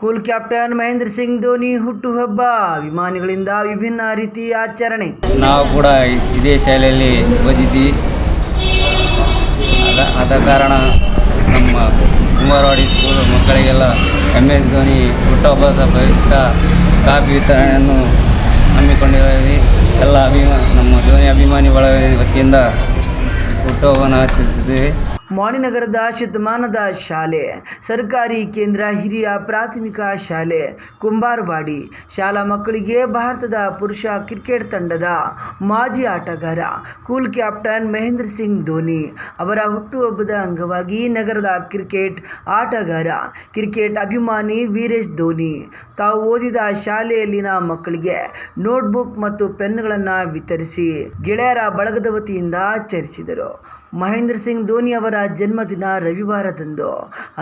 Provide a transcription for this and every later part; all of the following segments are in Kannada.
ಕೂಲ್ ಕ್ಯಾಪ್ಟನ್ ಮಹೇಂದ್ರ ಸಿಂಗ್ ಧೋನಿ ಹುಟ್ಟುಹಬ್ಬ ಅಭಿಮಾನಿಗಳಿಂದ ವಿಭಿನ್ನ ರೀತಿಯ ಆಚರಣೆ. ನಾವು ಕೂಡ ಇದೇ ಶಾಲೆಯಲ್ಲಿ ಓದಿದ್ವಿ. ಆದ ಕಾರಣ ನಮ್ಮ ಕುಮಾರವಾಡಿ ಸ್ಕೂಲ್ ಮಕ್ಕಳಿಗೆಲ್ಲ MS ಧೋನಿ ಹುಟ್ಟುಹಬ್ಬದ ಪ್ರಯುಕ್ತ ಕಾಫಿ ವಿತರಣೆಯನ್ನು ಹಮ್ಮಿಕೊಂಡಿದ್ದೀವಿ. ಎಲ್ಲ ನಮ್ಮ ಧೋನಿ ಅಭಿಮಾನಿ ಬಳಗ ವತಿಯಿಂದ ಹುಟ್ಟುಹಬ್ಬವನ್ನು ಆಚರಿಸಿದ್ದೇವೆ. ಮಾಣಿನಗರದ ಶತಮಾನದ ಶಾಲೆ, ಸರ್ಕಾರಿ ಕೇಂದ್ರ ಹಿರಿಯ ಪ್ರಾಥಮಿಕ ಶಾಲೆ ಕುಂಬಾರವಾಡಿ ಶಾಲಾ ಮಕ್ಕಳಿಗೆ ಭಾರತದ ಪುರುಷ ಕ್ರಿಕೆಟ್ ತಂಡದ ಮಾಜಿ ಆಟಗಾರ ಕೂಲ್ ಕ್ಯಾಪ್ಟನ್ ಮಹೇಂದ್ರ ಸಿಂಗ್ ಧೋನಿ ಅವರ ಹುಟ್ಟುಹಬ್ಬದ ಅಂಗವಾಗಿ ನಗರದ ಕ್ರಿಕೆಟ್ ಆಟಗಾರ, ಕ್ರಿಕೆಟ್ ಅಭಿಮಾನಿ ವೀರೇಶ್ ಧೋನಿ ತಾವು ಓದಿದ ಶಾಲೆಯಲ್ಲಿನ ಮಕ್ಕಳಿಗೆ ನೋಟ್ಬುಕ್ ಮತ್ತು ಪೆನ್ಗಳನ್ನು ವಿತರಿಸಿ ಗೆಳೆಯರ ಬಳಗದ ವತಿಯಿಂದ ಆಚರಿಸಿದರು. ಮಹೇಂದ್ರ ಸಿಂಗ್ ಧೋನಿ ಅವರ ಜನ್ಮದಿನ ರವಿವಾರದಂದು.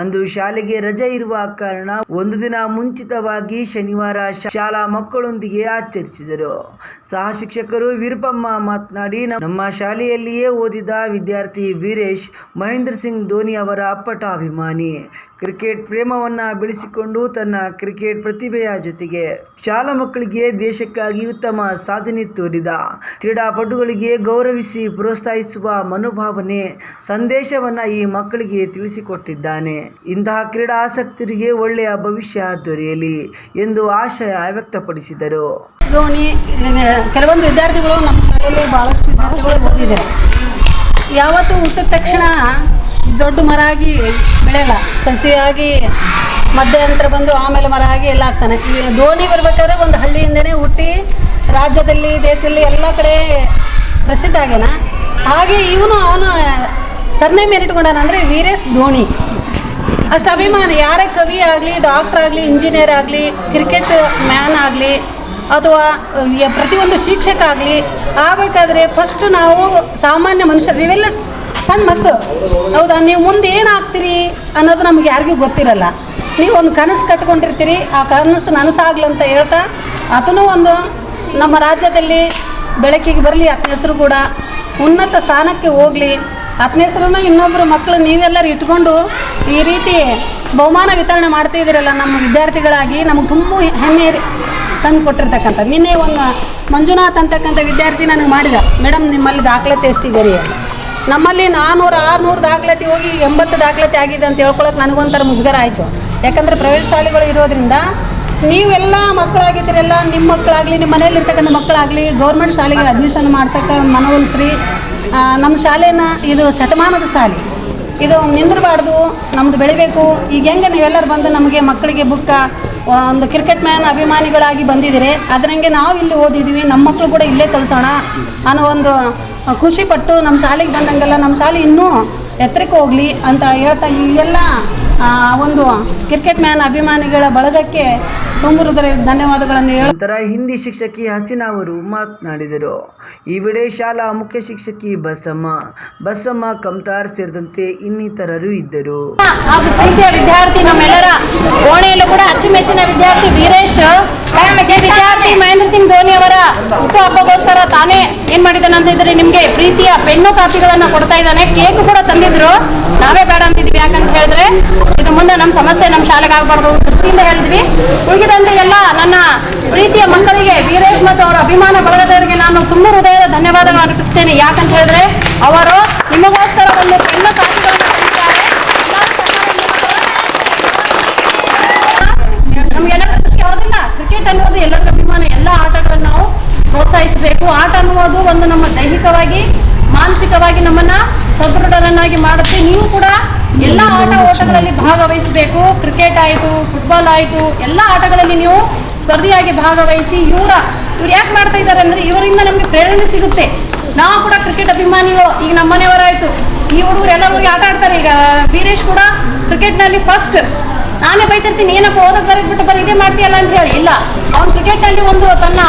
ಅಂದು ಶಾಲೆಗೆ ರಜೆ ಇರುವ ಕಾರಣ ಒಂದು ದಿನ ಮುಂಚಿತವಾಗಿ ಶನಿವಾರ ಶಾಲಾ ಮಕ್ಕಳೊಂದಿಗೆ ಆಚರಿಸಿದರು. ಸಹ ಶಿಕ್ಷಕರು ವೀರಪ್ಪಮ್ಮ ಮಾತನಾಡಿ, ನಮ್ಮ ಶಾಲೆಯಲ್ಲಿಯೇ ಓದಿದ ವಿದ್ಯಾರ್ಥಿ ವೀರೇಶ್ ಮಹೇಂದ್ರ ಸಿಂಗ್ ಧೋನಿ ಅವರ ಅಪ್ಪಟ ಅಭಿಮಾನಿ. ಕ್ರಿಕೆಟ್ ಪ್ರೇಮವನ್ನು ಬೆಳೆಸಿಕೊಂಡು ತನ್ನ ಕ್ರಿಕೆಟ್ ಪ್ರತಿಭೆಯ ಜೊತೆಗೆ ಶಾಲಾ ಮಕ್ಕಳಿಗೆ ದೇಶಕ್ಕಾಗಿ ಉತ್ತಮ ಸಾಧನೆ ತೋರಿದ ಕ್ರೀಡಾಪಟುಗಳಿಗೆ ಗೌರವಿಸಿ ಪ್ರೋತ್ಸಾಹಿಸುವ ಮನೋಭಾವನೆ ಸಂದೇಶವನ್ನು ಈ ಮಕ್ಕಳಿಗೆ ತಿಳಿಸಿಕೊಟ್ಟಿದ್ದಾನೆ. ಇಂತಹ ಕ್ರೀಡಾ ಆಸಕ್ತರಿಗೆ ಒಳ್ಳೆಯ ಭವಿಷ್ಯ ದೊರೆಯಲಿ ಎಂದು ಆಶಯ ವ್ಯಕ್ತಪಡಿಸಿದರು. ಧೋನಿ ಕೆಲವೊಂದು ವಿದ್ಯಾರ್ಥಿಗಳು ನಮ್ಮ ಶಾಲೆಯಲ್ಲಿ ಬಹಳಷ್ಟು ವಿದ್ಯಾರ್ಥಿಗಳು ಓದಿದ್ದಾರೆ. ಯಾವತ್ತೂ ಹುಟ್ಟಿದ ತಕ್ಷಣ ದೊಡ್ಡ ಮರ ಆಗಿ ಬೆಳೆಯಲ್ಲ, ಸಸಿಯಾಗಿ ಮಧ್ಯಂತರ ಬಂದು ಆಮೇಲೆ ಮರ ಆಗಿ ಎಲ್ಲ ಆಗ್ತಾನೆ. ಧೋನಿ ಬರ್ಬೇಕಾದ್ರೆ ಒಂದು ಹಳ್ಳಿಯಿಂದನೇ ಹುಟ್ಟಿ ರಾಜ್ಯದಲ್ಲಿ ದೇಶದಲ್ಲಿ ಎಲ್ಲ ಕಡೆ ಪ್ರಸಿದ್ಧ ಆಗ್ಯಾನ. ಹಾಗೆ ಅವನು ಸರ್ನೇಮ್ ಏನಿಟ್ಕೊಂಡಾನ ಅಂದರೆ ವೀರೇಶ್ ಧೋನಿ. ಅಷ್ಟು ಅಭಿಮಾನಿ. ಯಾರೇ ಕವಿ ಆಗಲಿ, ಡಾಕ್ಟರ್ ಆಗಲಿ, ಇಂಜಿನಿಯರ್ ಆಗಲಿ, ಕ್ರಿಕೆಟ್ ಮ್ಯಾನ್ ಆಗಲಿ ಅಥವಾ ಪ್ರತಿಯೊಂದು ಶಿಕ್ಷಕ ಆಗಲಿ ಆಗಬೇಕಾದ್ರೆ ಫಸ್ಟ್ ನಾವು ಸಾಮಾನ್ಯ ಮನುಷ್ಯರು, ನೀವೆಲ್ಲ ಸಣ್ಣ ಮಕ್ಕಳು, ಹೌದಾ? ನೀವು ಮುಂದೆ ಏನಾಗ್ತೀರಿ ಅನ್ನೋದು ನಮ್ಗೆ ಯಾರಿಗೂ ಗೊತ್ತಿರಲ್ಲ. ನೀವು ಒಂದು ಕನಸು ಕಟ್ಕೊಂಡಿರ್ತೀರಿ, ಆ ಕನಸು ನನಸಾಗ್ಲಂತ ಹೇಳ್ತಾ ಅದನ್ನು ಒಂದು ನಮ್ಮ ರಾಜ್ಯದಲ್ಲಿ ಬೆಳಕಿಗೆ ಬರಲಿ, ಆತನ ಹೆಸರು ಕೂಡ ಉನ್ನತ ಸ್ಥಾನಕ್ಕೆ ಹೋಗಲಿ. ಆತನ ಹೆಸರನ್ನು ಇನ್ನೊಬ್ಬರು ಮಕ್ಕಳು ನೀವೆಲ್ಲರೂ ಇಟ್ಕೊಂಡು ಈ ರೀತಿ ಬಹುಮಾನ ವಿತರಣೆ ಮಾಡ್ತಾಯಿದ್ದೀರಲ್ಲ ನಮ್ಮ ವಿದ್ಯಾರ್ಥಿಗಳಾಗಿ, ನಮಗೆ ತುಂಬ ಹೆಮ್ಮೆ ತಂದು ಕೊಟ್ಟಿರ್ತಕ್ಕಂಥ. ನಿನ್ನೆ ಒಂದು ಮಂಜುನಾಥ್ ಅಂತಕ್ಕಂಥ ವಿದ್ಯಾರ್ಥಿ ನನಗೆ ಮಾಡಿದ, ಮೇಡಮ್ ನಿಮ್ಮಲ್ಲಿ ದಾಖಲಾತಿ ಎಷ್ಟಿದೆ? ನಮ್ಮಲ್ಲಿ 400-600 ದಾಖಲಾತಿ ಹೋಗಿ 80 ದಾಖಲಾತಿ ಆಗಿದೆ ಅಂತ ಹೇಳ್ಕೊಳಕ್ಕೆ ನನಗೊಂಥರ ಮುಜುಗರ ಆಯಿತು. ಯಾಕಂದರೆ ಪ್ರೈವೇಟ್ ಶಾಲೆಗಳು ಇರೋದ್ರಿಂದ ನೀವೆಲ್ಲ ಮಕ್ಕಳಾಗಿದ್ದೀರಲ್ಲ, ನಿಮ್ಮ ಮಕ್ಕಳಾಗಲಿ, ನಿಮ್ಮ ಮನೆಯಲ್ಲಿರ್ತಕ್ಕಂಥ ಮಕ್ಕಳಾಗಲಿ ಗೌರ್ಮೆಂಟ್ ಶಾಲೆಗೆ ಅಡ್ಮಿಷನ್ ಮಾಡ್ಸೋಕ್ಕೆ ಮನವೊಲಿಸ್ರಿ. ನಮ್ಮ ಶಾಲೆನ ಇದು ಶತಮಾನದ ಶಾಲೆ, ಇದು ನಿಂದಿರಬಾರ್ದು, ನಮ್ಮದು ಬೆಳಿಬೇಕು. ಈಗ ಹೆಂಗೆ ನೀವೆಲ್ಲರೂ ಬಂದು ನಮಗೆ ಮಕ್ಕಳಿಗೆ ಬುಕ್ಕ ಒಂದು ಕ್ರಿಕೆಟ್ ಮ್ಯಾನ್ ಅಭಿಮಾನಿಗಳಾಗಿ ಬಂದಿದ್ದೀರಿ, ಅದರಂಗೆ ನಾವು ಇಲ್ಲಿ ಓದಿದ್ದೀವಿ, ನಮ್ಮ ಮಕ್ಕಳು ಕೂಡ ಇಲ್ಲೇ ಕಲಿಸೋಣ ಅನ್ನೋ ಒಂದು ಖುಷಿಪಟ್ಟು ನಮ್ಮ ಶಾಲೆಗೆ ಬಂದಂಗೆಲ್ಲ ನಮ್ಮ ಶಾಲೆ ಇನ್ನೂ ಎತ್ತರಕ್ಕೆ ಹೋಗಲಿ ಅಂತ ಹೇಳ್ತಾ ಈ ಎಲ್ಲ ಒಂದು ಕ್ರಿಕೆಟ್ ಮ್ಯಾನ್ ಅಭಿಮಾನಿಗಳ ಬಳಗಕ್ಕೆ ತುಂಬ ಹೃದಯದ ಧನ್ಯವಾದಗಳನ್ನು ನಂತರ ಹಿಂದಿ ಶಿಕ್ಷಕಿ ಹಸೀನಾ ಅವರು ಮಾತನಾಡಿದರು. ಈ ವೇಳೆ ಶಾಲಾ ಮುಖ್ಯ ಶಿಕ್ಷಕಿ ಬಸಮ್ಮ ಕಮ್ತಾರ್ ಸೇರಿದಂತೆ ಇನ್ನಿತರರು ಇದ್ದರು. ಪ್ರೀತಿಯ ವಿದ್ಯಾರ್ಥಿ, ನಮ್ಮೆಲ್ಲರ ಓಣೆಯಲ್ಲೂ ಕೂಡ ಅಚ್ಚುಮೆಚ್ಚಿನ ವಿದ್ಯಾರ್ಥಿ ವೀರೇಶ್ ವಿದ್ಯಾರ್ಥಿ ಮಹೇಂದ್ರ ಸಿಂಗ್ ಧೋನಿ ಅವರ ಹುಟ್ಟುಹಬ್ಬಗೋಸ್ಕರ ತಾನೇ ಏನ್ ಮಾಡಿದ್ದಾನೆ ಅಂತ ಇದ್ರೆ ನಿಮ್ಗೆ ಪ್ರೀತಿಯ ಪೆನ್ನು ಕಾಪಿಗಳನ್ನ ಕೊಡ್ತಾ ಇದ್ದಾನೆ. ಕೇಕ್ ಕೂಡ ತಂದಿದ್ರು, ನಾವೇ ಬೇಡ ಅಂತಿದ್ವಿ. ಯಾಕಂತ ಹೇಳಿದ್ರೆ ಇದು ಮುಂದೆ ನಮ್ಮ ಸಮಸ್ಯೆ ನಮ್ಮ ಶಾಲೆಗೆ ಆಗಬಾರ್ದು ದೃಷ್ಟಿಯಿಂದ ಹೇಳಿದ್ವಿ. ಉಳಿದಂತೆ ಎಲ್ಲ ನನ್ನ ಪ್ರೀತಿಯ ಮಕ್ಕಳಿಗೆ ವೀರೇಶ್ ಮತ್ತು ಅವರ ಅಭಿಮಾನ ಬಳಗದವರಿಗೆ ನಾನು ತುಂಬ ಹೃದಯದ ಧನ್ಯವಾದಗಳು ಅರ್ಪಿಸ್ತೇನೆ. ಯಾಕಂತ ಹೇಳಿದ್ರೆ ಅವರು ನಿಮಗೋಸ್ಕರ ಒಂದು ಪೆನ್ನು ಕಾಪಿಗಳನ್ನು ನಮ್ಗೆಲ್ಲರ ಖುಷಿ ಯಾವುದಿಲ್ಲ. ಕ್ರಿಕೆಟ್ ಅನ್ನೋದು ಎಲ್ಲರ ಅಭಿಮಾನ. ಎಲ್ಲ ಆಟಗಳನ್ನು ನಾವು ಪ್ರೋತ್ಸಾಹಿಸಬೇಕು. ಆಟ ಅನ್ನುವುದು ಒಂದು ನಮ್ಮ ದೈಹಿಕವಾಗಿ ಮಾನಸಿಕವಾಗಿ ನಮ್ಮನ್ನ ಸದೃಢರನ್ನಾಗಿ ಮಾಡುತ್ತೆ. ನೀವು ಕೂಡ ಎಲ್ಲ ಆಟ ಓಟಗಳಲ್ಲಿ ಭಾಗವಹಿಸಬೇಕು. ಕ್ರಿಕೆಟ್ ಆಯಿತು, ಫುಟ್ಬಾಲ್ ಆಯಿತು, ಎಲ್ಲ ಆಟಗಳಲ್ಲಿ ನೀವು ಸ್ಪರ್ಧೆಯಾಗಿ ಭಾಗವಹಿಸಿ. ಇವ್ರು ಯಾಕೆ ಮಾಡ್ತಾ ಇದ್ದಾರೆ ಅಂದರೆ ಇವರಿಂದ ನಮಗೆ ಪ್ರೇರಣೆ ಸಿಗುತ್ತೆ. ನಾವು ಕೂಡ ಕ್ರಿಕೆಟ್ ಅಭಿಮಾನಿಗಳು. ಈಗ ನಮ್ಮ ಮನೆಯವರಾಯಿತು, ಈ ಹುಡುಗರು ಎಲ್ಲ ಹೋಗಿ ಆಟ ಆಡ್ತಾರೆ. ಈಗ ವೀರೇಶ್ ಕೂಡ ಕ್ರಿಕೆಟ್ನಲ್ಲಿ ಫಸ್ಟ್. ನಾನೇ ಬೈತಿರ್ತೀನಿ, ಏನಪ್ಪ ಓದಕ್ಕೆ ಬರೆದ್ಬಿಟ್ಟು ಬರೀ ಇದೇ ಮಾಡ್ತೀಯಲ್ಲ ಅಂತ ಹೇಳಿ. ಇಲ್ಲ, ಅವನು ಕ್ರಿಕೆಟ್ನಲ್ಲಿ ಒಂದು ತನ್ನ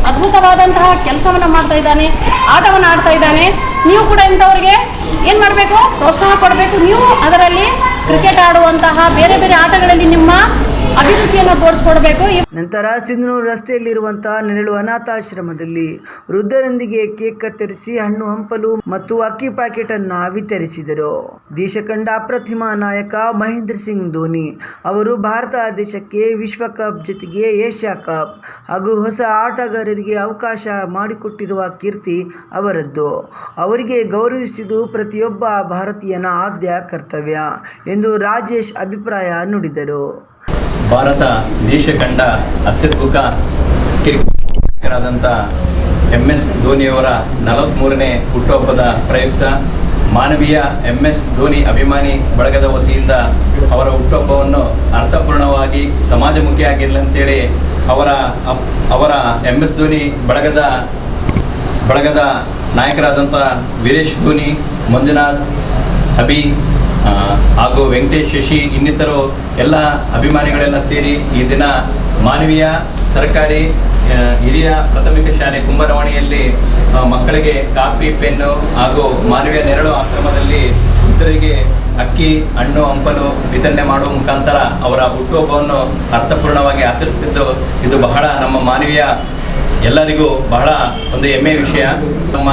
ಅದ್ಭುತವಾದಂತಹ ಕೆಲಸವನ್ನು ಮಾಡ್ತಾ ಇದ್ದಾನೆ, ಆಟವನ್ನು ಆಡ್ತಾ ಇದ್ದಾನೆ. ನೀವು ಕೂಡ ಇಂಥವ್ರಿಗೆ ಏನು ಮಾಡಬೇಕು? ಪ್ರೋತ್ಸಾಹ ಕೊಡಬೇಕು. ನೀವು ಅದರಲ್ಲಿ ಕ್ರಿಕೆಟ್ ಆಡುವಂತಹ ಬೇರೆ ಬೇರೆ ಆಟಗಳಲ್ಲಿ ನಿಮ್ಮ ಅಭಿರುಚಿಯನ್ನು ನಾವು ತೋರಿಸ್ಕೊಡ್ಬೇಕು. ನಂತರ ಸಿಂಧನೂರು ರಸ್ತೆಯಲ್ಲಿರುವಂತಹ ನೆರಳು ಅನಾಥಾಶ್ರಮದಲ್ಲಿ ವೃದ್ಧರೊಂದಿಗೆ ಕೇಕ್ ಕತ್ತರಿಸಿ ಹಣ್ಣು ಹಂಪಲು ಮತ್ತು ಅಕ್ಕಿ ಪ್ಯಾಕೆಟ್ ಅನ್ನ ವಿತರಿಸಿದರು. ದೇಶ ಕಂಡ ಅಪ್ರತಿಮ ನಾಯಕ ಮಹೇಂದ್ರ ಸಿಂಗ್ ಧೋನಿ ಅವರು ಭಾರತ ದೇಶಕ್ಕೆ ವಿಶ್ವಕಪ್ ಜೊತೆಗೆ ಏಷ್ಯಾ ಕಪ್ ಹಾಗೂ ಹೊಸ ಆಟಗಾರರಿಗೆ ಅವಕಾಶ ಮಾಡಿಕೊಟ್ಟಿರುವ ಕೀರ್ತಿ ಅವರದ್ದು. ಅವರಿಗೆ ಗೌರವಿಸುವುದು ಪ್ರತಿಯೊಬ್ಬ ಭಾರತೀಯನ ಆದ್ಯ ಕರ್ತವ್ಯ ಎಂದು ರಾಜೇಶ್ ಅಭಿಪ್ರಾಯ ನುಡಿದರು. ಭಾರತ ದೇಶ ಕಂಡ ಅತ್ಯದ್ಭುತ ಕ್ರಿಕೆಟರಾದಂಥ MS ಧೋನಿಯವರ 43ನೇ ಹುಟ್ಟುಹಬ್ಬದ ಪ್ರಯುಕ್ತ ಮಾನವೀಯ MS ಧೋನಿ ಅಭಿಮಾನಿ ಬಳಗದ ವತಿಯಿಂದ ಅವರ ಹುಟ್ಟುಹಬ್ಬವನ್ನು ಅರ್ಥಪೂರ್ಣವಾಗಿ ಸಮಾಜಮುಖಿಯಾಗಿರಲಿ ಅಂತೇಳಿ ಅವರ MS ಧೋನಿ ಬಳಗದ ನಾಯಕರಾದಂಥ ವೀರೇಶ್ ಧೋನಿ, ಮಂಜುನಾಥ್, ಅಭಿ ಹಾಗೂ ವೆಂಕಟೇಶ್, ಶಶಿ ಇನ್ನಿತರು ಎಲ್ಲ ಅಭಿಮಾನಿಗಳೆಲ್ಲ ಸೇರಿ ಈ ದಿನ ಮಾನವೀಯ ಸರ್ಕಾರಿ ಹಿರಿಯ ಪ್ರಾಥಮಿಕ ಶಾಲೆ ಕುಂಬಾರವಾಣಿಯಲ್ಲಿ ಮಕ್ಕಳಿಗೆ ಕಾಪಿ, ಪೆನ್ನು ಹಾಗೂ ಮಾನವೀಯ ನೆರಳು ಆಶ್ರಮದಲ್ಲಿ ವೃದ್ಧರಿಗೆ ಅಕ್ಕಿ, ಹಣ್ಣು ಹಂಪಲು ವಿತರಣೆ ಮಾಡುವ ಮುಖಾಂತರ ಅವರ ಹುಟ್ಟುಹಬ್ಬವನ್ನು ಅರ್ಥಪೂರ್ಣವಾಗಿ ಆಚರಿಸುತ್ತಿದ್ದು ಇದು ಬಹಳ ನಮ್ಮ ಮಾನವೀಯ ಎಲ್ಲರಿಗೂ ಬಹಳ ಒಂದು ಹೆಮ್ಮೆಯ ವಿಷಯ. ನಮ್ಮ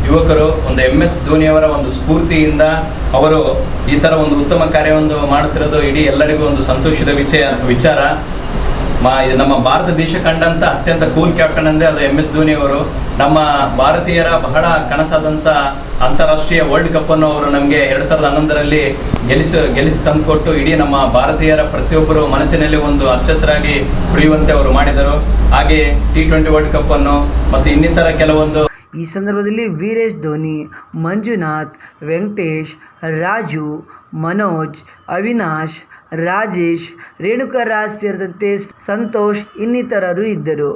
ಯುವಕರು ಒಂದು MS ಧೋನಿಯವರ ಒಂದು ಸ್ಫೂರ್ತಿಯಿಂದ ಅವರು ಈ ಥರ ಒಂದು ಉತ್ತಮ ಕಾರ್ಯವನ್ನು ಮಾಡುತ್ತಿರೋದು ಇಡೀ ಎಲ್ಲರಿಗೂ ಒಂದು ಸಂತೋಷದ ವಿಚಾರ. ನಮ್ಮ ಭಾರತ ದೇಶ ಕಂಡಂಥ ಅತ್ಯಂತ ಕೂಲ್ ಕ್ಯಾಪ್ಟನ್ ಅಂದರೆ ಅದು MS ಧೋನಿಯವರು. ನಮ್ಮ ಭಾರತೀಯರ ಬಹಳ ಕನಸಾದಂಥ ಅಂತಾರಾಷ್ಟ್ರೀಯ ವರ್ಲ್ಡ್ ಕಪ್ಪನ್ನು ಅವರು ನಮಗೆ 2011ರಲ್ಲಿ ಗೆಲ್ಲಿಸಿ ತಂದುಕೊಟ್ಟು ಇಡೀ ನಮ್ಮ ಭಾರತೀಯರ ಪ್ರತಿಯೊಬ್ಬರು ಮನಸ್ಸಿನಲ್ಲಿ ಒಂದು ಅಚ್ಚಸರಾಗಿ ಉಳಿಯುವಂತೆ ಅವರು ಮಾಡಿದರು. ಹಾಗೆ T20 ವರ್ಲ್ಡ್ ಕಪ್ಪನ್ನು ಮತ್ತು ಇನ್ನಿತರ ಕೆಲವೊಂದು. ಈ ಸಂದರ್ಭದಲ್ಲಿ ವೀರೇಶ್ ಧೋನಿ, ಮಂಜುನಾಥ್, ವೆಂಕಟೇಶ್, ರಾಜು, ಮನೋಜ್, ಅವಿನಾಶ್, ರಾಜೇಶ್, ರೇಣುಕರಾಜ್ ಸೇರಿದಂತೆ ಸಂತೋಷ್ ಇನ್ನಿತರರು ಇದ್ದರು.